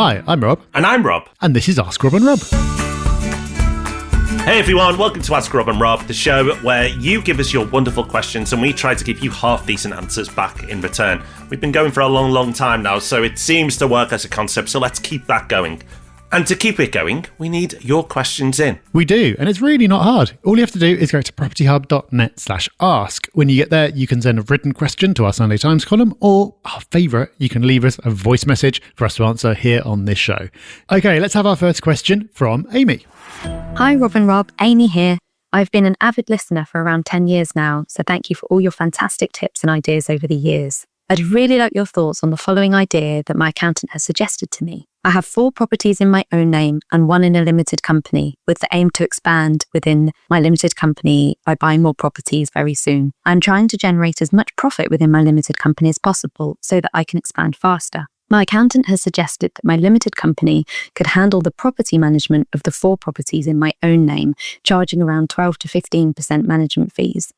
Hi, I'm Rob. And I'm Rob. And this is Ask Rob and Rob. Hey everyone, welcome to Ask Rob and Rob, the show where you give us your wonderful questions and we try to give you half-decent answers back in return. We've been going for a long, long time now, so it seems to work as a concept, so let's keep that going. And to keep it going, we need your questions in. We do, and it's really not hard. All you have to do is go to propertyhub.net/ask. When you get there, you can send a written question to our Sunday Times column, or our favourite, you can leave us a voice message for us to answer here on this show. Okay, let's have our first question from Amy. Hi Rob and Rob, Amy here. I've been an avid listener for around 10 years now, so thank you for all your fantastic tips and ideas over the years. I'd really like your thoughts on the following idea that my accountant has suggested to me. I have 4 properties in my own name and 1 in a limited company, with the aim to expand within my limited company by buying more properties very soon. I'm trying to generate as much profit within my limited company as possible so that I can expand faster. My accountant has suggested that my limited company could handle the property management of the 4 properties in my own name, charging around 12 to 15% management fees.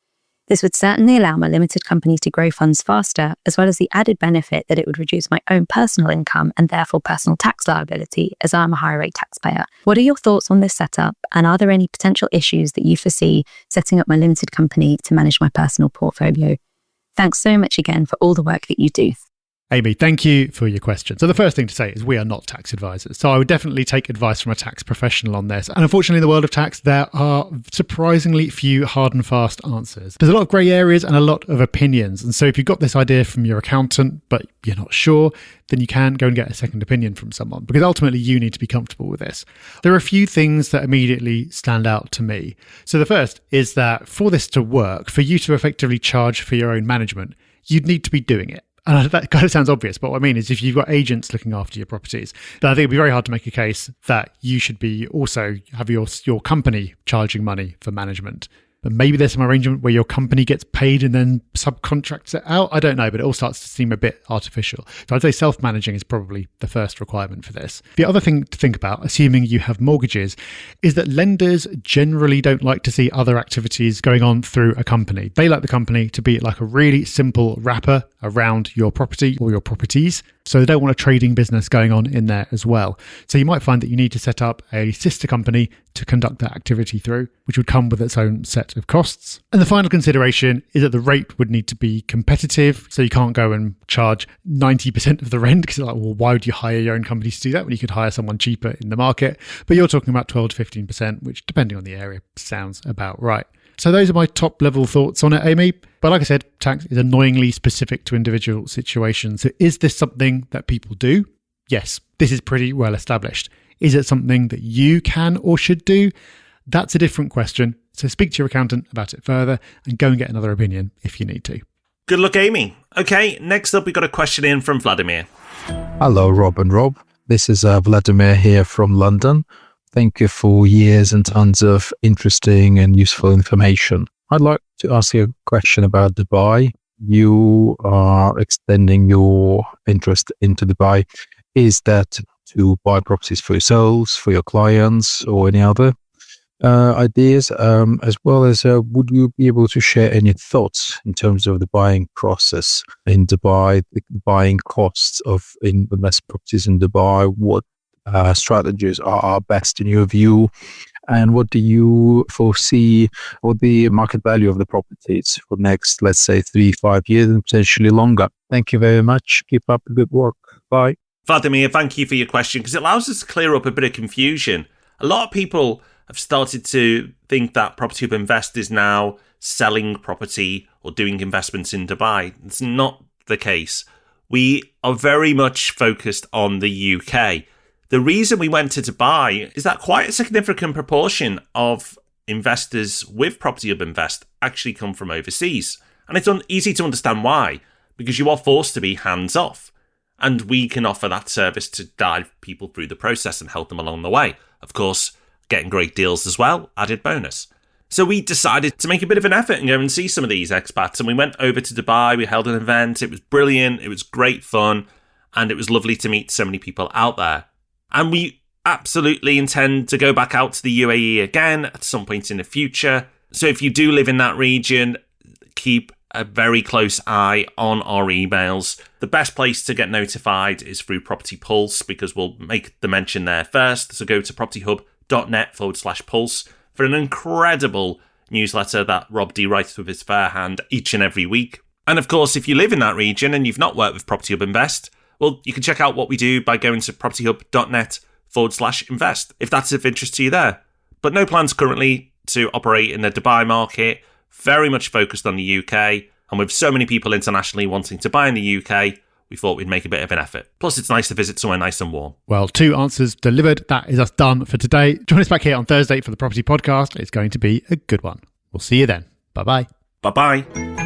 This would certainly allow my limited company to grow funds faster, as well as the added benefit that it would reduce my own personal income and therefore personal tax liability, as I'm a higher rate taxpayer. What are your thoughts on this setup, and are there any potential issues that you foresee setting up my limited company to manage my personal portfolio? Thanks so much again for all the work that you do. Amy, thank you for your question. So the first thing to say is we are not tax advisors. So I would definitely take advice from a tax professional on this. And unfortunately, in the world of tax, there are surprisingly few hard and fast answers. There's a lot of grey areas and a lot of opinions. And so if you've got this idea from your accountant, but you're not sure, then you can go and get a second opinion from someone, because ultimately you need to be comfortable with this. There are a few things that immediately stand out to me. So the first is that for this to work, for you to effectively charge for your own management, you'd need to be doing it. And that kind of sounds obvious, but what I mean is if you've got agents looking after your properties, then I think it'd be very hard to make a case that you should be also have your company charging money for management. But maybe there's some arrangement where your company gets paid and then subcontracts it out. I don't know, but it all starts to seem a bit artificial. So I'd say self-managing is probably the first requirement for this. The other thing to think about, assuming you have mortgages, is that lenders generally don't like to see other activities going on through a company. They like the company to be like a really simple wrapper around your property or your properties. So they don't want a trading business going on in there as well. So you might find that you need to set up a sister company to conduct that activity through, which would come with its own set of costs. And the final consideration is that the rate would need to be competitive. So you can't go and charge 90% of the rent, because it's like, well, why would you hire your own company to do that when you could hire someone cheaper in the market? But you're talking about 12 to 15%, which depending on the area sounds about right. So those are my top level thoughts on it, Amy. But like I said, tax is annoyingly specific to individual situations. So is this something that people do? Yes, this is pretty well established. Is it something that you can or should do? That's a different question. So speak to your accountant about it further and go and get another opinion if you need to. Good luck, Amy. Okay, next up, we got a question in from Volodymyr. Hello, Rob and Rob. This is Volodymyr here from London. Thank you for years and tons of interesting and useful information. I'd like to ask you a question about Dubai. You are extending your interest into Dubai. Is that to buy properties for yourselves, for your clients, or any other ideas? As well as, would you be able to share any thoughts in terms of the buying process in Dubai, the buying costs of investment properties in Dubai? What strategies are best in your view, and what do you foresee for the market value of the properties for next, let's say, 3-5 years and potentially longer? Thank you very much. Keep up the good work. Bye. Volodymyr, thank you for your question, because it allows us to clear up a bit of confusion. A lot of people have started to think that Property Hub Invest is now selling property or doing investments in Dubai. It's not the case. We are very much focused on the UK. The reason we went to Dubai is that quite a significant proportion of investors with Property Hub Invest actually come from overseas. And it's easy to understand why, because you are forced to be hands-off. And we can offer that service to guide people through the process and help them along the way. Of course, getting great deals as well, added bonus. So we decided to make a bit of an effort and go and see some of these expats. And we went over to Dubai, we held an event, it was brilliant, it was great fun, and it was lovely to meet so many people out there. And we absolutely intend to go back out to the UAE again at some point in the future. So if you do live in that region, keep a very close eye on our emails. The best place to get notified is through Property Pulse, because we'll make the mention there first. So go to propertyhub.net/pulse for an incredible newsletter that Rob D writes with his fair hand each and every week. And of course, if you live in that region and you've not worked with Property Hub Invest, well, you can check out what we do by going to propertyhub.net/invest, if that's of interest to you there. But no plans currently to operate in the Dubai market, very much focused on the UK. And with so many people internationally wanting to buy in the UK, we thought we'd make a bit of an effort. Plus, it's nice to visit somewhere nice and warm. Well, 2 answers delivered. That is us done for today. Join us back here on Thursday for the Property Podcast. It's going to be a good one. We'll see you then. Bye-bye. Bye-bye.